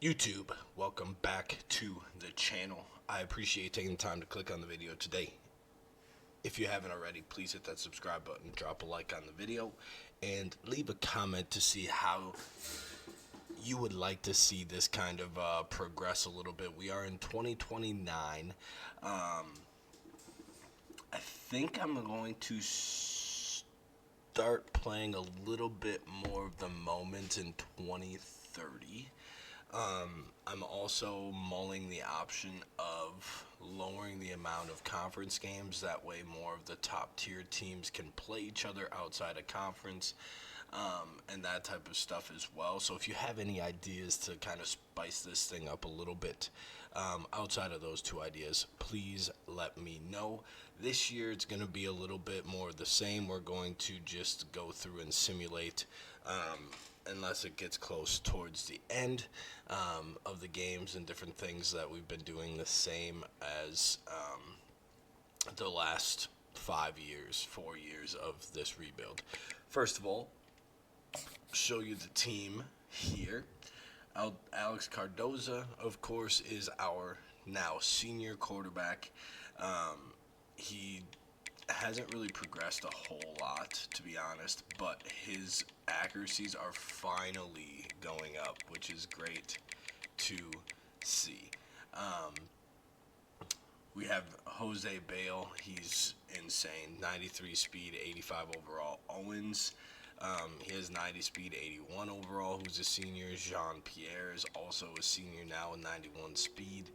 YouTube, welcome back to the channel. I appreciate taking the time to click on the video today. If you haven't already, please hit that subscribe button, drop a like on the video, and leave a comment to see how you would like to see this kind of progress a little bit. We are in 2029. I think I'm going to start playing a little bit more of the moment in 2030. I'm also mulling the option of lowering the amount of conference games. That way, more of the top tier teams can play each other outside of conference, and that type of stuff as well. So, if you have any ideas to kind of spice this thing up a little bit outside of those two ideas, please let me know. This year, it's going to be a little bit more of the same. We're going to just go through and simulate. Unless it gets close towards the end of the games and different things that we've been doing the same as the last 4 years of this rebuild. First of all, show you the team here. Alex Cardoza, of course, is our now senior quarterback. He hasn't really progressed a whole lot, to be honest, but his accuracies are finally going up, which is great to see. We have Jose Bale. He's insane. 93 speed, 85 overall. Owens, he has 90 speed, 81 overall, who's a senior. Jean-Pierre is also a senior now with 91 speed.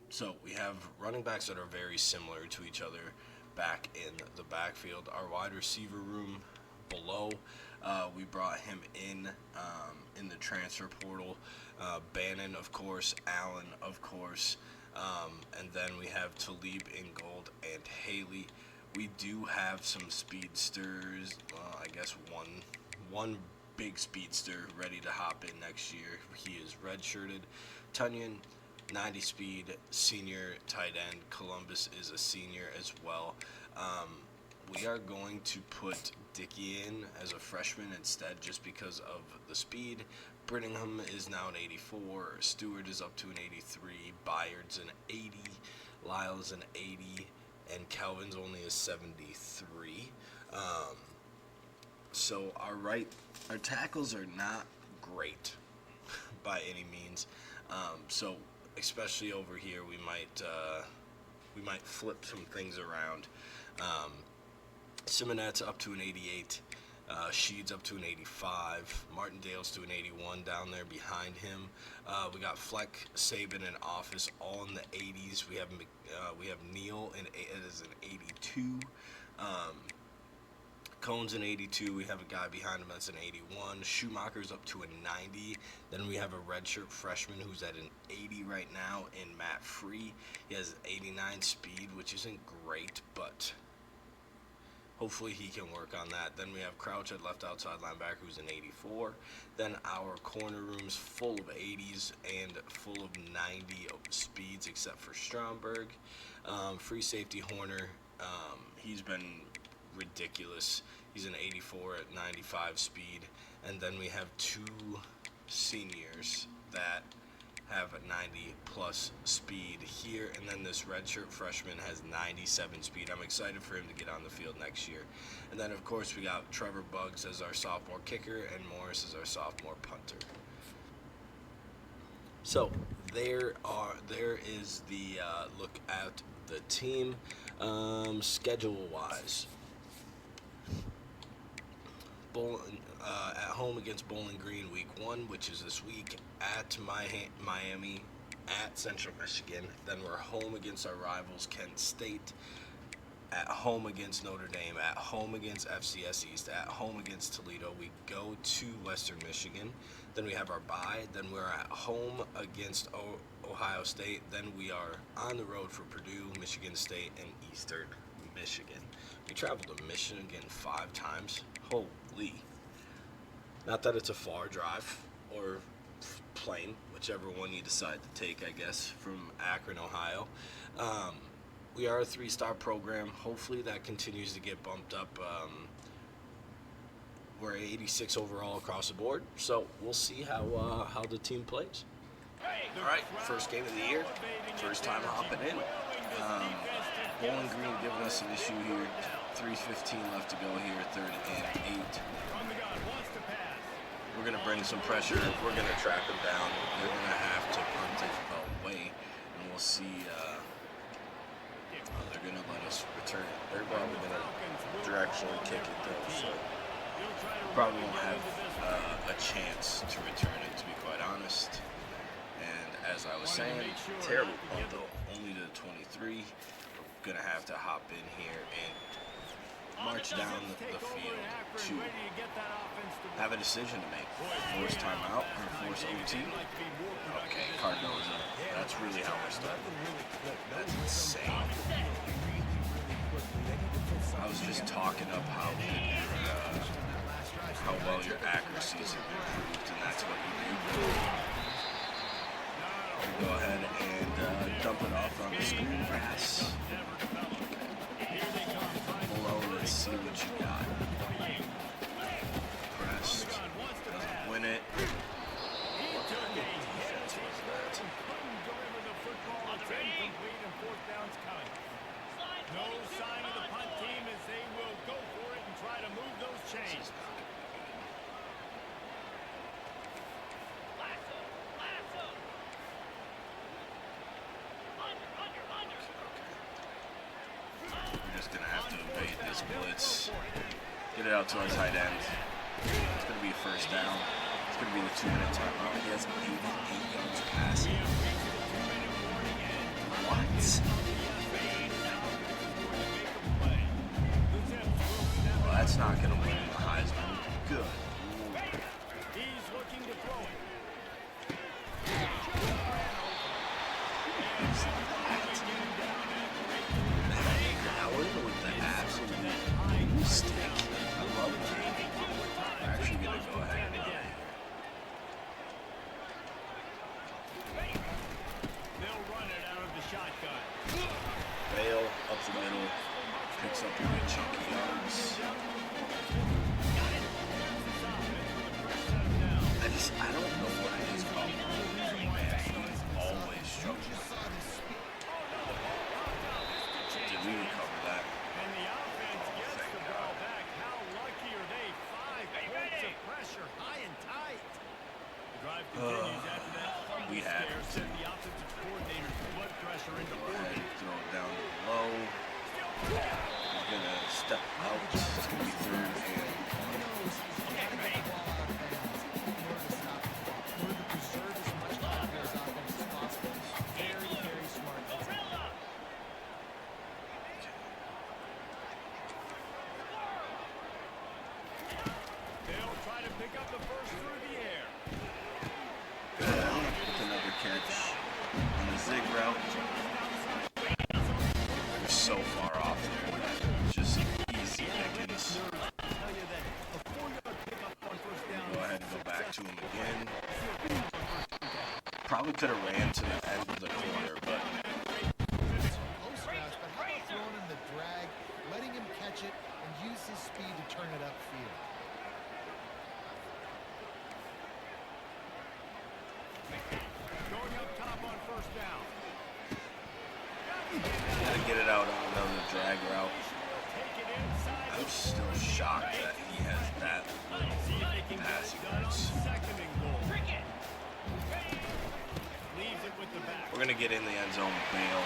So we have running backs that are very similar to each other back in the backfield. Our wide receiver room below, we brought him in the transfer portal. Bannon, of course, Allen, of course, and then we have Talib in gold and Haley. We do have some speedsters. I guess one big speedster ready to hop in next year. He is redshirted. Tunyon, 90 speed, senior tight end. Columbus is a senior as well. We are going to put Dickey in as a freshman instead just because of the speed. Brittingham is now an 84. Stewart is up to an 83. Byard's an 80. Lyle's an 80. And Calvin's only a 73. So our tackles are not great by any means. So especially over here, we might flip some things around. Simonette's up to an 88. Sheed's up to an 85. Martindale's to an 81 down there behind him. We got Fleck, Saban, and Office all in the 80s. We have Neal as an 82. Cohn's an 82. We have a guy behind him that's an 81. Schumacher's up to a 90. Then we have a redshirt freshman who's at an 80 right now in Matt Free. He has 89 speed, which isn't great, but hopefully he can work on that. Then we have Crouch at left outside linebacker who's an 84. Then our corner room's full of 80s and full of 90 speeds except for Stromberg. Free safety Horner, he's been ridiculous. He's an 84 at 95 speed. And then we have two seniors that have a 90 plus speed here, and then this redshirt freshman has 97 speed. I'm excited for him to get on the field next year. And then of course we got Trevor Buggs as our sophomore kicker and Morris as our sophomore punter. So there is the look at the team. Schedule wise, at home against Bowling Green week 1, which is this week, at Miami, at Central Michigan. Then we're home against our rivals Kent State, at home against Notre Dame, at home against FCS East, at home against Toledo. We go to Western Michigan. Then we have our bye. Then we're at home against Ohio State. Then we are on the road for Purdue, Michigan State, and Eastern Michigan. We traveled to Michigan 5 times. Holy. Not that it's a far drive or plane, whichever one you decide to take, I guess, from Akron, Ohio. We are a 3-star program. Hopefully that continues to get bumped up. We're 86 overall across the board, so we'll see how the team plays. All right, first game of the year, first time hopping in. Bowling Green giving us an issue here. 3:15 left to go here, 3rd and 8. We're going to bring some pressure. We're going to track them down. They're going to have to punt it away, and we'll see. They're going to let us return it. They're probably going to directionally kick it, though, so probably won't have a chance to return it, to be quite honest. And as I was saying, terrible punt, though, only to 23. We're going to have to hop in here and march down the field to have a decision to make. Force timeout or force OT. Okay, card goes up. That's really how we're starting. That's insane. I was just talking up how well your accuracies have improved, and that's what you do. Go ahead and dump it off on the screen pass. Below, let's see what you got. Pressed, doesn't win it. What kind of defense was that? No sign of the punt team as they will go for it and try to move those chains. We're just going to have to evade this blitz. Get it out to our tight end. It's going to be a first down. It's going to be the 2-minute timeout. He has 88 yards passing. What? Well, that's not going to win the Heisman. Good. He's looking to throw it. Allen with the absolute stick. I love it. We're actually going to go ahead and They'll run it out of the shotgun. Bale up the middle, picks up a good chunky yards. I don't know what it is about Green, man. He's always struggling. Did we recover that? And the offense gets the ball back. How lucky are they? 5 points of pressure, high and tight. The drive continues after that fumble We had scare it. sent the offensive coordinator's blood pressure into Go ahead orbit. and throw it down low. He's going to step out. It's going to be 3rd and They'll try to pick up the first through the air. another catch on the zig route. They're so far off there that just easy pickings. Go ahead and go back to him again. Probably could have ran to the end of the corner, but Close pass, but how about throwing him the drag, letting him catch it, and use his speed to turn it upfield? Going up top on first down. gotta get it out on another drag route. Take it inside. I'm still shocked that he has that little passing yards. Second and goal. Leaves it with the back. We're gonna get in the end zone with Bale.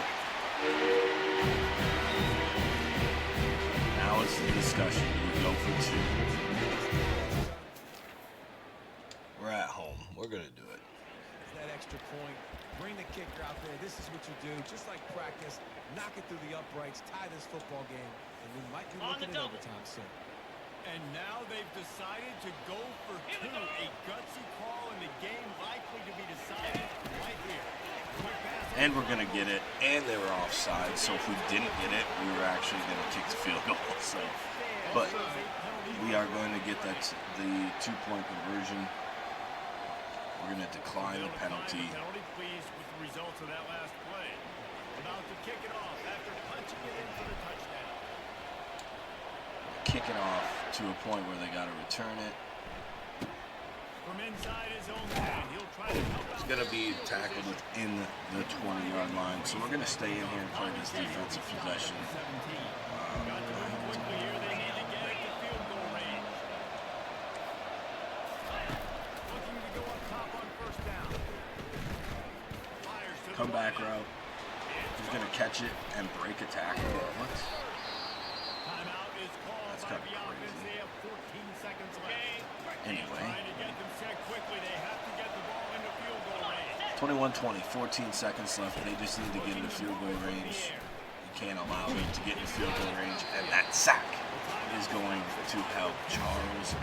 Now it's the discussion. Do we go for 2? We're at home. We're gonna do it. That extra point, bring the kicker out there. This is what you do, just like practice. Knock it through the uprights, tie this football game, and we might be looking at overtime soon. And now they've decided to go for 2. A gutsy call in the game likely to be decided right here. Quick pass. And we're gonna get it. And they were offside. So if we didn't get it, we were actually gonna kick the field goal. So, but we are going to get that the 2-point conversion. We're going to decline the penalty. Pleased with the results of that last play. About to kick it off after punching it in for the touchdown. Kick it off to a point where they got to return it. From inside his own man, he'll try to help out going to be tackled within the 20-yard line. So we're going to stay in here and play this defensive possession. Come back route. He's going to catch it and break a tackle. What? That's kind of crazy. Anyway. 21-20, 14 seconds left. They just need to get into field goal range. You can't allow them to get into field goal range. And that sack is going to help Charles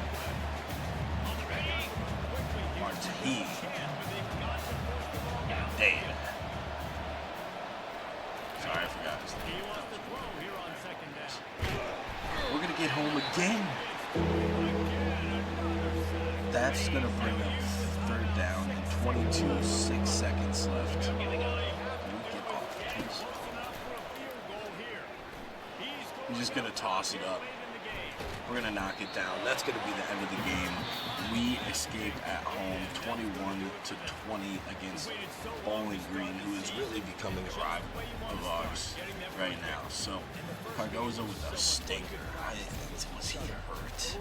Martin. Dave. Sorry, I forgot his name. We're going to get home again. That's going to bring up third down and 22, 6 seconds left. We get off, please. He's just going to toss it up. We're going to knock it down. That's going to be the end of the game. We escape at home 21-20 against Bowling Green, who is really becoming a rival of ours right now. So, Cardozo with a stinker. Was he hurt?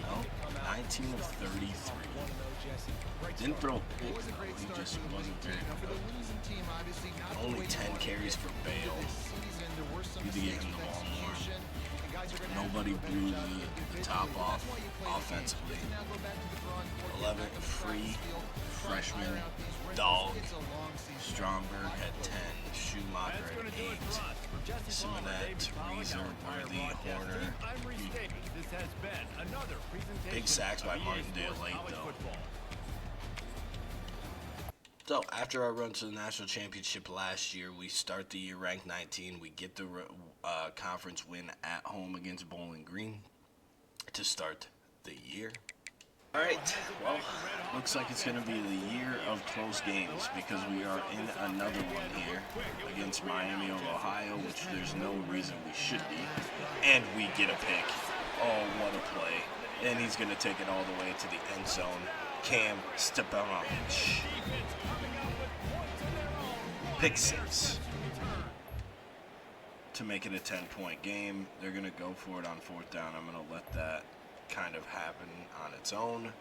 No. 19 of 33. Didn't throw a pick, though. He just wasn't very good. Only 10 carries for Bale. Need to get him the ball more. Nobody blew the top off offensively. 11 free freshman dog. Stromberg had 10. Schumacher at 8. Simonette, Reeser, Worthy, Horner. Big sacks by Martindale late, though. So, after our run to the national championship last year, we start the year ranked 19. We get the conference win at home against Bowling Green to start the year. All right, well, looks like it's going to be the year of close games because we are in another one here against Miami of Ohio, which there's no reason we should be. And we get a pick. Oh, what a play. And he's going to take it all the way to the end zone. Cam Stepanovich. Pick 6 to make it a 10-point game. They're going to go for it on 4th down. I'm going to let that kind of happen on its own.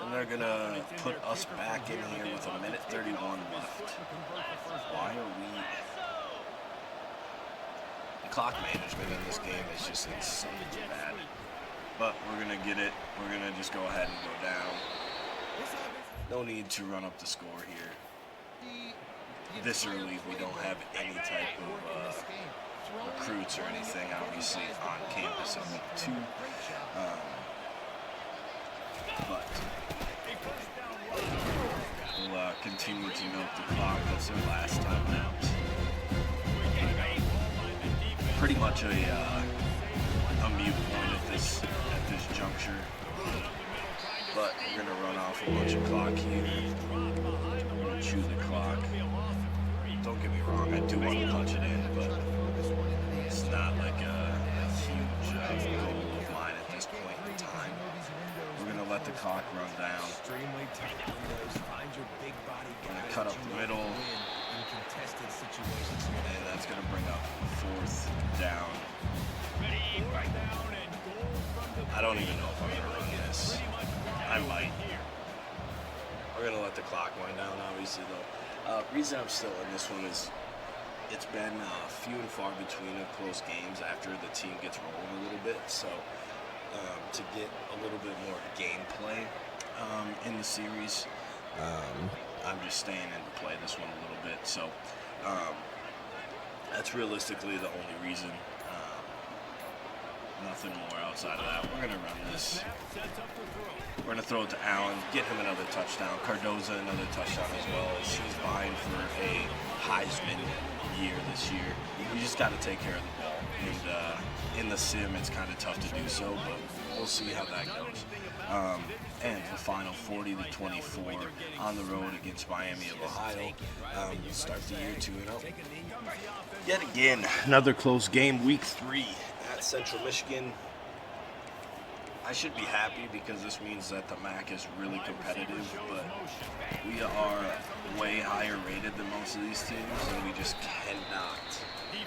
And they're going to put us back in here with a minute 31 left. Why are we... The clock management in this game is just insanely bad. But we're going to get it. We're going to just go ahead and go down. No need to run up the score here. This early, we don't have any type of recruits or anything, obviously, on campus in week 2. But we'll continue to milk the clock. That's their last time out. Pretty much a mute point at this juncture. But we're going to run off a bunch of clock here. We're going to chew the clock. Don't get me wrong, I do want to punch it in, but it's not like a huge goal of mine at this point in time. We're going to let the clock run down. We're going to cut up the middle. And that's going to bring up 4th down. I don't even know if I'm going to run this. I might. We're going to let the clock wind down, obviously, though. Reason I'm still in this one is it's been few and far between of close games after the team gets rolling a little bit. So to get a little bit more gameplay in the series, I'm just staying in to play this one a little bit. So that's realistically the only reason. Nothing more outside of that. We're going to run this. We're going to throw it to Allen, get him another touchdown. Cardoza another touchdown as well. He's vying for a Heisman year this year. You just got to take care of the ball. And in the sim, it's kind of tough to do so, but we'll see how that goes. And the final 40-24 on the road against Miami of Ohio. Start the year 2-0. Yet again, another close game, week 3 at Central Michigan. I should be happy because this means that the MAC is really competitive, but we are way higher rated than most of these teams, and we just cannot,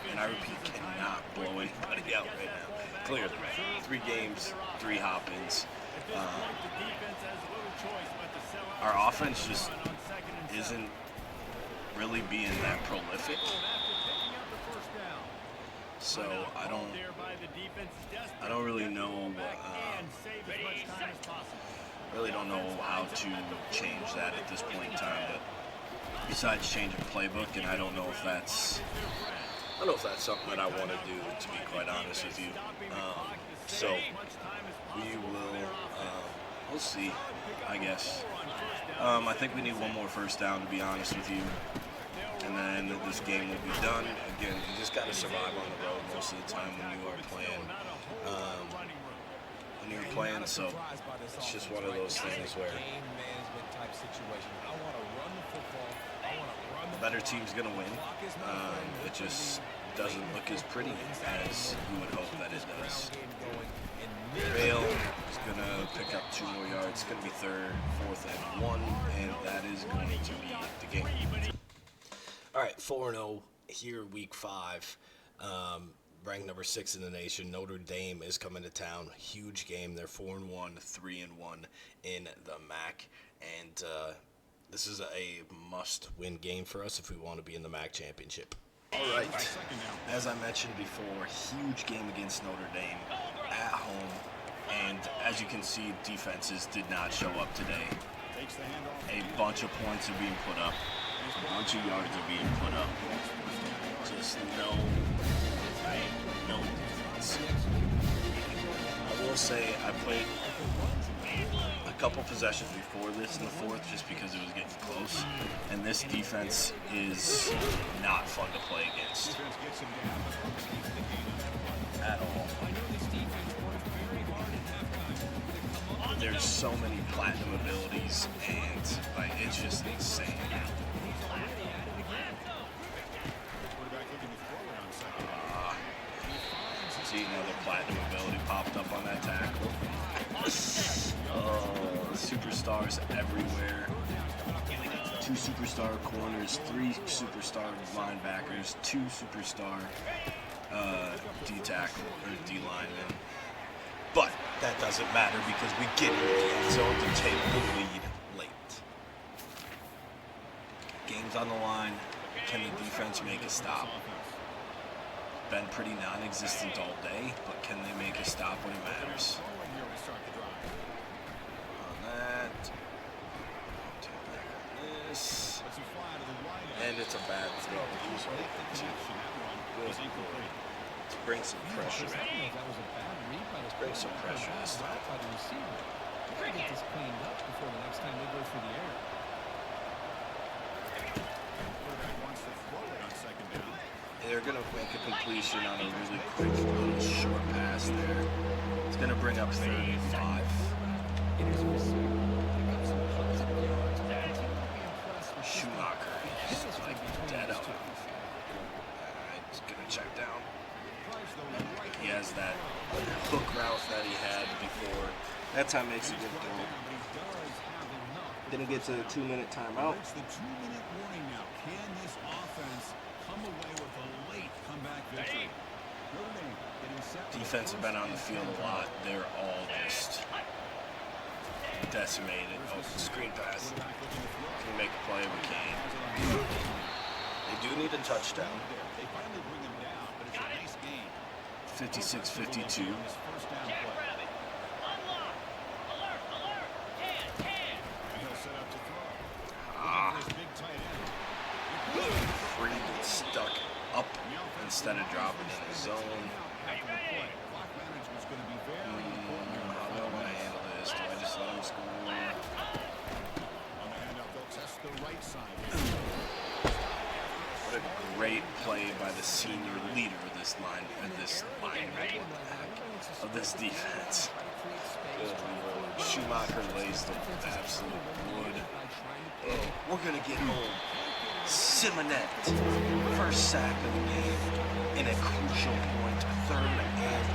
and I repeat, cannot blow anybody out right now. Clearly, 3 games, 3 hop-ins. Our offense just isn't really being that prolific. So I don't really know. Really don't know how to change that at this point in time. But besides changing playbook, and I don't know if that's something that I want to do. To be quite honest with you, so we will. We'll see. I guess. I think we need one more first down, to be honest with you. And then this game will be done. Again, you just got to survive on the road most of the time when you are playing. So it's just one of those things where the better team's going to win. It just doesn't look as pretty as we would hope that it does. Bale is going to pick up 2 more yards. It's going to be 4th and 1, and that is going to be the game. All right, 4-0 here, week 5. Ranked number 6 in the nation. Notre Dame is coming to town. Huge game. They're 4-1, 3-1 in the MAC, and this is a must-win game for us if we want to be in the MAC championship. All right, as I mentioned before, huge game against Notre Dame at home, and as you can see, defenses did not show up today. A bunch of points are being put up. A bunch of yards are being put up. Just no defense. I will say I played a couple possessions before this in the 4th just because it was getting close. And this defense is not fun to play against at all. There's so many platinum abilities, and like it's just insane. See, another platinum ability popped up on that tackle. Oh, superstars everywhere. 2 superstar corners, 3 superstar linebackers, 2 superstar D-tackle or D-lineman. But that doesn't matter because we get in the end zone to take the lead late. Game's on the line. Can the defense make a stop? Been pretty non-existent all day, but can they make a stop when it matters? On that. Take back on this. And it's a bad throw. Let's bring some pressure in. Let's bring some pressure this time. Get this cleaned up before the next time they go through the air. They're going to make a completion on a really quick little short pass there. It's going to bring up 35. Schumacher is like dead up. He's going to check down. He has that hook route that he had before. That time makes a good throw. Didn't get to the 2-minute timeout. It's the 2-minute warning now. Can this offense come away with a late comeback victory? Defense have been on the field a lot. They're all just decimated. Oh, screen pass. Can we make a play? We can. They do need a touchdown. They finally bring him down, but it's a nice game. 56-52. Free gets stuck up instead of dropping in the zone. How do I want to handle this? Do I just let him score? What a great play by the senior leader of this line, of this defense. Good Lord. Schumacher lays the absolute wood. Oh, we're going to get home. Simonette, first sack of the game in a crucial point, 3rd and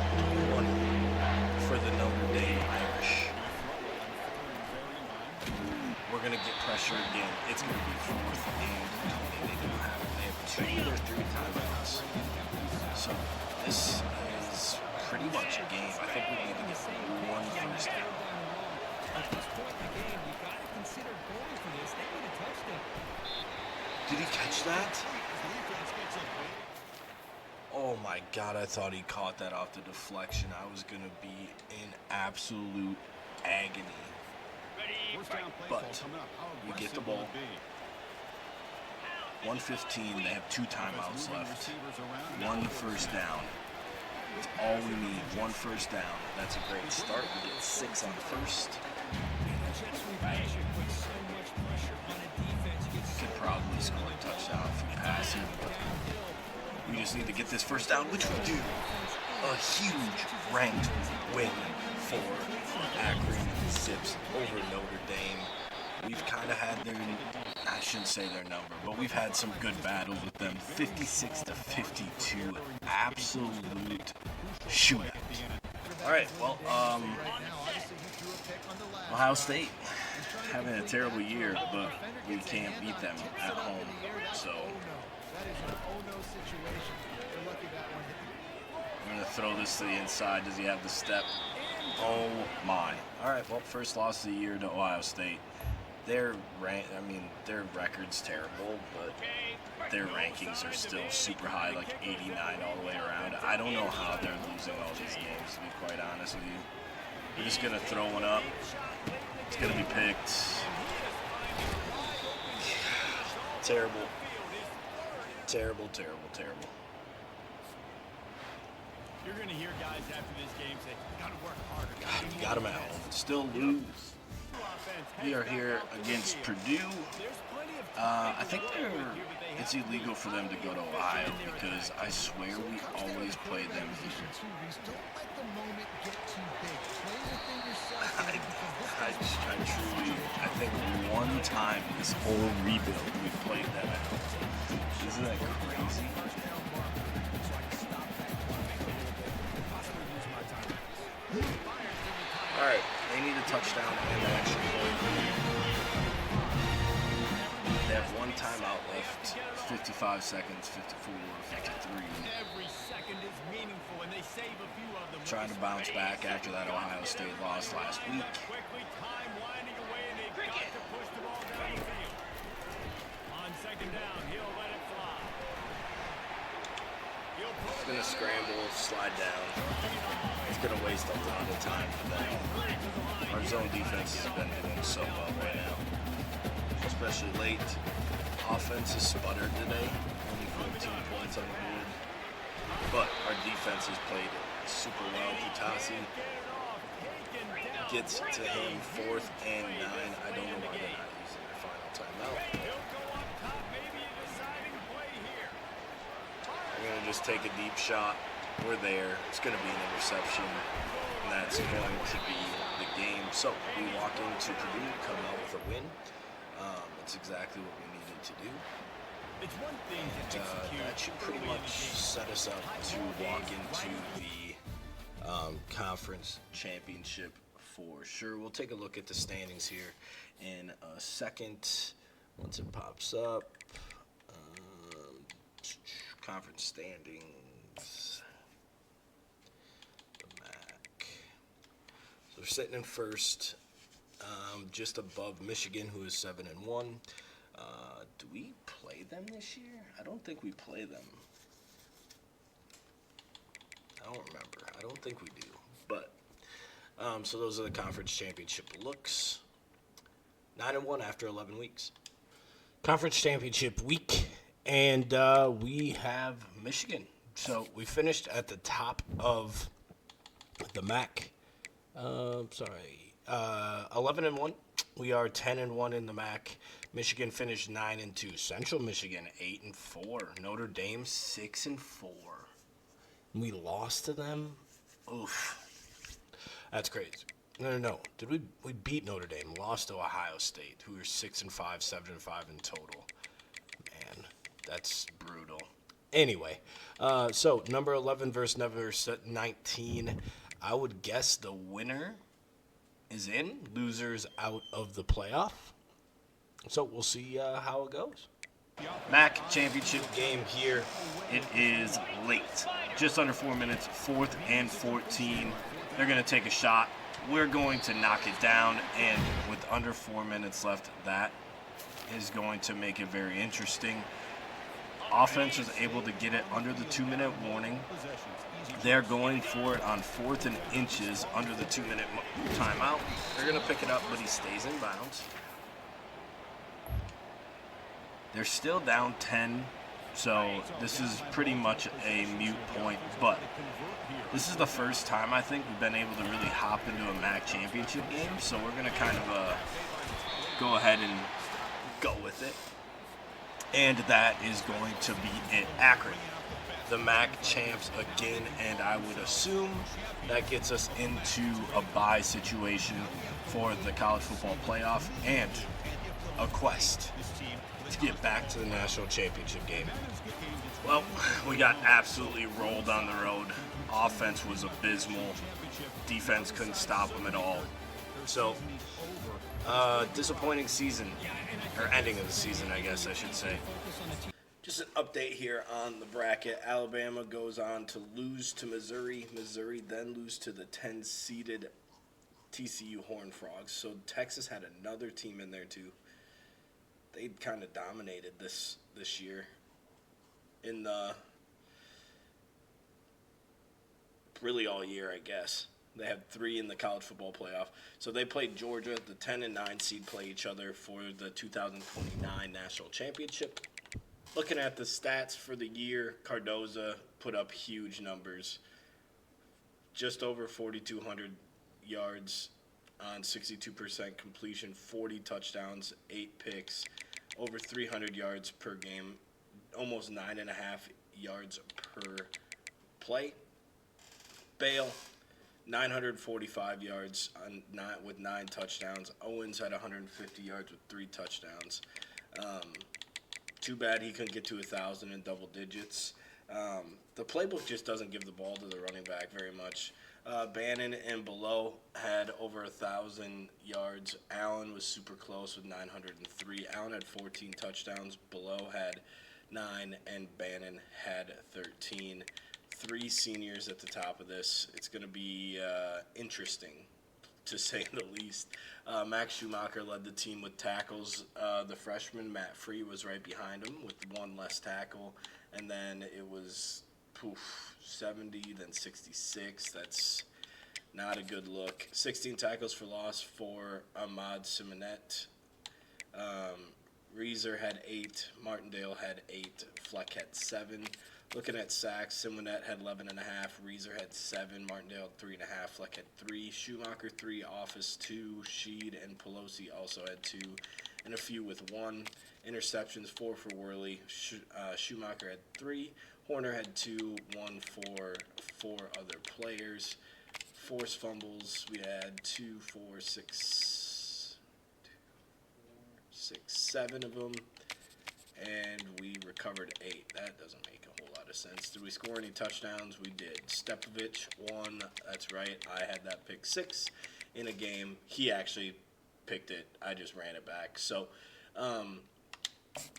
20. for the Notre Dame Irish. We're going to get pressure again. It's going to be 4th and they have 2 or 3 timeouts. So this is pretty much a game. I think we need to get 1 first down. At this point in the game, you got to consider going for this. They need a touchdown. Did he catch that? Oh my God, I thought he caught that off the deflection. I was going to be in absolute agony. But we get the ball. 1:15, they have 2 timeouts left. 1 first down. That's all we need, 1 first down. That's a great start. We get 6 on first. Could probably score a touchdown if we pass it, but we just need to get this first down, which we do. A huge ranked win for Akron Zips over Notre Dame. We've kind of had I shouldn't say their number, but we've had some good battles with them. 56-52, absolute shootout. All right, well, Ohio State having a terrible year, but we can't beat them at home. So I'm gonna throw this to the inside. Does he have the step? Oh my! All right, well, first loss of the year to Ohio State. Their record's terrible, but their rankings are still super high, like 89 all the way around. I don't know how they're losing all these games, to be quite honest with you. We're just gonna throw one up. It's gonna be picked. Terrible. Terrible, terrible, terrible. You're going to hear guys after this game say, got to work harder. God, you got them at home. Still lose. We are here against Purdue. I think it's illegal for them to go to Ohio because I swear we always play them here. I think one time this whole rebuild we played them at home. Isn't that crazy? All right, they need a touchdown and an extra point. They have 1 timeout left. 55 seconds, 54, 53. Every second is meaningful, and they save a few of them. Trying to bounce back after that Ohio State loss last week. Quickly, time winding away, and they've got to push the ball down the field. On 2nd down, he'll let it fly. It's going to scramble, slide down. It's going to waste a lot of time for them. Our zone defense has been doing so well right now, especially late. Offense has sputtered today, only 14 points on the board. But our defense has played super well. Butasi gets to him 4th and 9. I don't know why they're not using their final timeout. We're going to just take a deep shot. We're there. It's going to be an interception, and that's going to be the game. So we walk into Purdue, come out with a win. It's exactly what we needed to do. It's one thing to execute. That should pretty much set us up to walk into the conference championship for sure. We'll take a look at the standings here in a second once it pops up. Conference standings. The MAC. So we're sitting in first, just above Michigan, who is 7-1. Do we play them this year? I don't think we play them. I don't remember. I don't think we do. But so those are the conference championship looks. 9-1 after 11 weeks. Conference championship week. And we have Michigan. So we finished at the top of the MAC. 11-1. We are 10-1 in the MAC. Michigan finished 9-2. Central Michigan 8-4. Notre Dame 6-4. We lost to them. Oof. That's crazy. No. Did we beat Notre Dame? Lost to Ohio State, who are 6-5, 7-5 in total. Man. That's brutal. Anyway, so number 11 versus number 19. I would guess the winner is in, losers out of the playoff. So we'll see how it goes. MAC championship game here. It is late. Just under 4 minutes, 4th and 14. They're going to take a shot. We're going to knock it down, and with under 4 minutes left, that is going to make it very interesting. Offense was able to get it under the 2-minute warning. They're going for it on 4th and inches under the 2-minute timeout. They're going to pick it up, but he stays in bounds. They're still down 10, so this is pretty much a moot point, but this is the first time I think we've been able to really hop into a MAC championship game, so we're going to kind of go ahead and go with it. And that is going to be it. Akron, the MAC champs again, and I would assume that gets us into a bye situation for the college football playoff and a quest to get back to the national championship game. Well, we got absolutely rolled on the road. Offense was abysmal. Defense couldn't stop them at all. So, disappointing season, or ending of the season, I guess I should say. Just an update here on the bracket. Alabama goes on to lose to Missouri. Missouri then lose to the 10-seeded TCU Horned Frogs. So Texas had another team in there too. They kind of dominated this year in the really all year, I guess. They had 3 in the college football playoff. So they played Georgia. The 10 and 9 seed play each other for the 2029 national championship. Looking at the stats for the year, Cardoza put up huge numbers. Just over 4,200 yards on 62% completion, 40 touchdowns, 8 picks, over 300 yards per game, almost 9.5 yards per play. Bale, 945 yards with 9 touchdowns. Owens had 150 yards with 3 touchdowns. Too bad he couldn't get to 1,000 in double digits. The playbook just doesn't give the ball to the running back very much. Bannon and Below had over 1,000 yards. Allen was super close with 903. Allen had 14 touchdowns. Below had 9, and Bannon had 13. 3 seniors at the top of this. It's going to be interesting, to say the least. Max Schumacher led the team with tackles. The freshman, Matt Free, was right behind him with 1 less tackle. And then it was 70, then 66. That's not a good look. 16 tackles for loss for Ahmad Simonet. Reeser had 8. Martindale had 8. Fleck had 7. Looking at sacks, Simonet had 11.5. Reeser had 7. Martindale had 3.5. Fleck had 3. Schumacher 3. Office 2. Sheed and Pelosi also had 2. And a few with 1. Interceptions 4 for Worley. Schumacher had 3. Horner had 2. 1 for 4 other players. Forced fumbles, we had 2, 4, 6, 7 of them, and we recovered 8. That doesn't make a whole lot of sense. Did we score any touchdowns? We did. Stepovich, 1. That's right. I had that pick 6 in a game. He actually picked it. I just ran it back. So,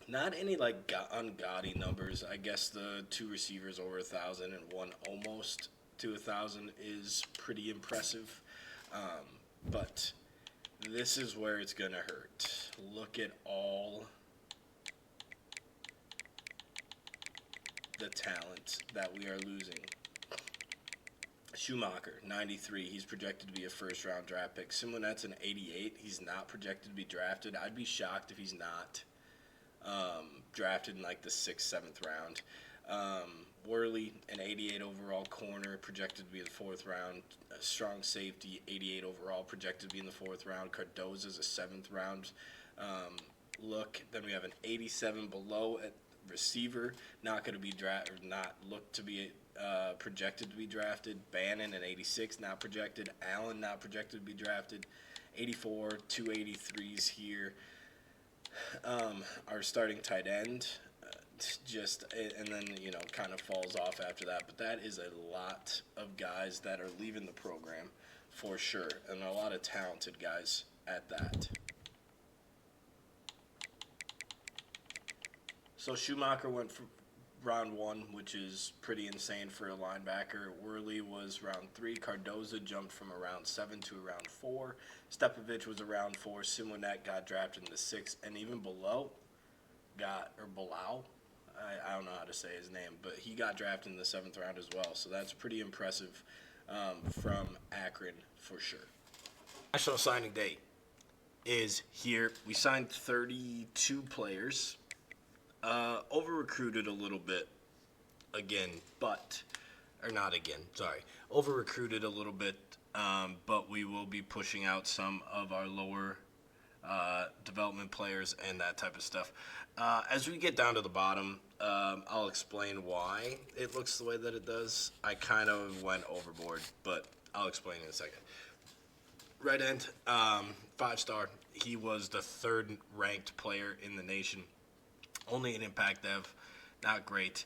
not any like ungaudy numbers. I guess the 2 receivers over 1,000 and 1 almost to 1,000 is pretty impressive. But this is where it's going to hurt. Look at all the talent that we are losing. Schumacher, 93. He's projected to be a first-round draft pick. Simonet's an 88. He's not projected to be drafted. I'd be shocked if he's not drafted in like the 6th, 7th round. Worley, an 88 overall corner, projected to be in the 4th round. A strong safety, 88 overall, projected to be in the 4th round. Cardoza's a 7th round look. Then we have an 87 below at receiver, not going to be drafted, not looked to be projected to be drafted. Bannon, an 86, not projected. Allen, not projected to be drafted. 84, 283s here. Our starting tight end, and then, kind of falls off after that. But that is a lot of guys that are leaving the program for sure, and a lot of talented guys at that. So Schumacher went for round 1, which is pretty insane for a linebacker. Worley was round 3. Cardoza jumped from around 7 to around 4. Stepovich was around 4. Simonet got drafted in the 6th, and even Bilal, I don't know how to say his name, but he got drafted in the 7th round as well. So that's pretty impressive from Akron for sure. National signing day is here. We signed 32 players. Over-recruited a little bit again, over-recruited a little bit, but we will be pushing out some of our lower development players and that type of stuff. As we get down to the bottom, I'll explain why it looks the way that it does. I kind of went overboard, but I'll explain in a second. Right end, 5-star. He was the 3rd ranked player in the nation. Only an impact dev, not great.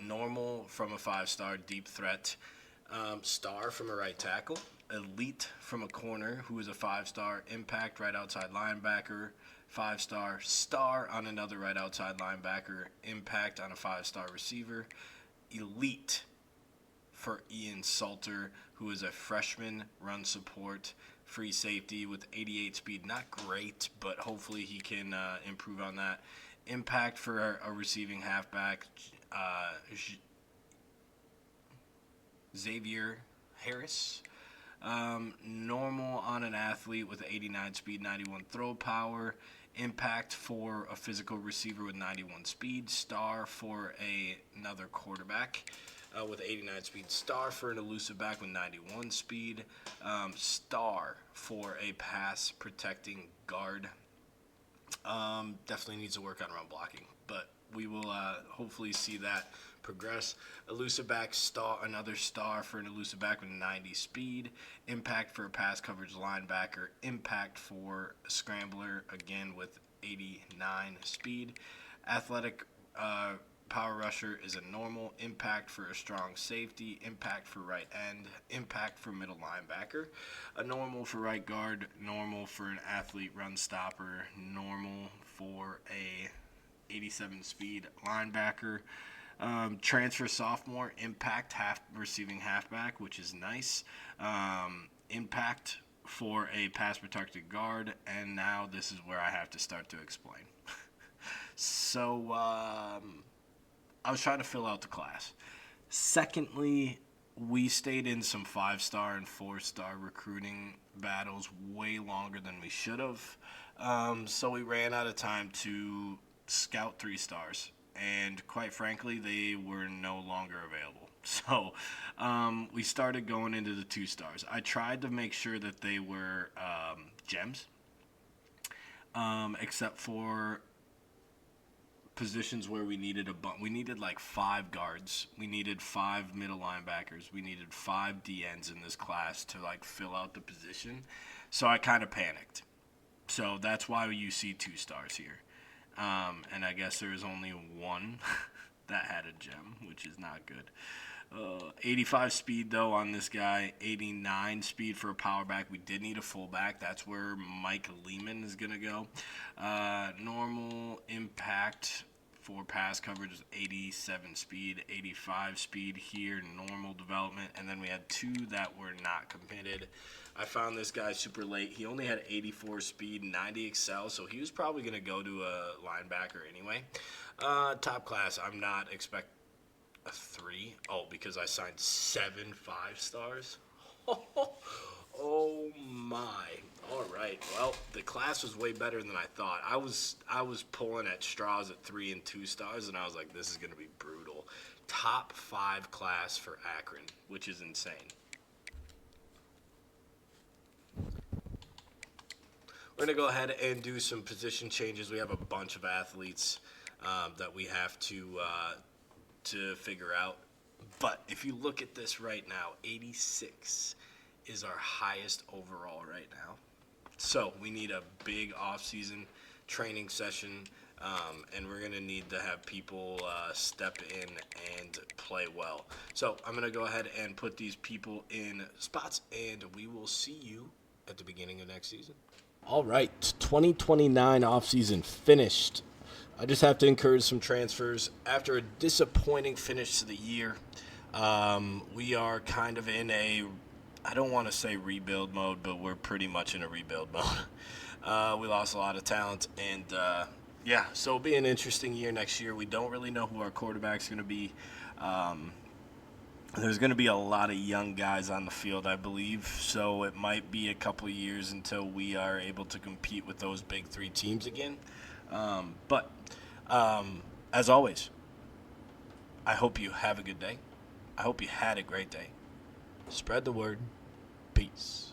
Normal from a 5-star, deep threat. Star from a right tackle. Elite from a corner, who is a 5-star. Impact right outside linebacker, 5-star. Star on another right outside linebacker. Impact on a 5-star receiver. Elite for Ian Salter, who is a freshman, run support, free safety with 88 speed. Not great, but hopefully he can improve on that. Impact for a receiving halfback, Xavier Harris. Normal on an athlete with 89 speed, 91 throw power. Impact for a physical receiver with 91 speed. Star for another quarterback with 89 speed. Star for an elusive back with 91 speed. Star for a pass protecting guard. Definitely needs to work on run blocking, but we will hopefully see that progress. Elusive back, another star for an elusive back with 90 speed. Impact for a pass coverage linebacker. Impact for a scrambler, again with 89 speed. Athletic power rusher is a normal. Impact for a strong safety. Impact for right end. Impact for middle linebacker. A normal for right guard. Normal for an athlete run stopper. Normal for a 87 speed linebacker. Transfer sophomore. Impact receiving halfback, which is nice. Impact for a pass protected guard. And now this is where I have to start to explain. So I was trying to fill out the class. Secondly, we stayed in some 5-star and 4-star recruiting battles way longer than we should have. So we ran out of time to scout 3-stars. And quite frankly, they were no longer available. So we started going into the 2-stars. I tried to make sure that they were gems, except for positions where we needed we needed like 5 guards, we needed 5 middle linebackers, we needed 5 DNs in this class to like fill out the position. So I kind of panicked. So that's why you see 2-stars here. And I guess there was only one that had a gem, which is not good. 85 speed though on this guy, 89 speed for a power back. We did need a fullback. That's where Mike Lehman is gonna go. Normal impact for pass coverage is 87 speed, 85 speed here, normal development, and then we had 2 that were not committed. I found this guy super late. He only had 84 speed, 90 excel, so he was probably gonna go to a linebacker anyway. Top class, I'm not expecting a 3. Oh, because I signed 7 5-stars. Oh my. All right. Well, the class was way better than I thought. I was pulling at straws at 3 and 2 stars, and I was like, this is gonna be brutal. Top 5 class for Akron, which is insane. We're gonna go ahead and do some position changes. We have a bunch of athletes that we have to figure out. But if you look at this right now, 86 is our highest overall right now. So we need a big off-season training session And we're going to need to have people step in and play well. So I'm going to go ahead and put these people in spots, and we will see you at the beginning of next season. All right, 2029 offseason finished. I just have to encourage some transfers. After a disappointing finish to the year, we are kind of in a, I don't want to say rebuild mode, but we're pretty much in a rebuild mode. We lost a lot of talent, and yeah, so it'll be an interesting year next year. We don't really know who our quarterback's going to be. There's going to be a lot of young guys on the field, I believe, so it might be a couple years until we are able to compete with those big three teams again. But as always, I hope you have a good day. I hope you had a great day. Spread the word. Peace.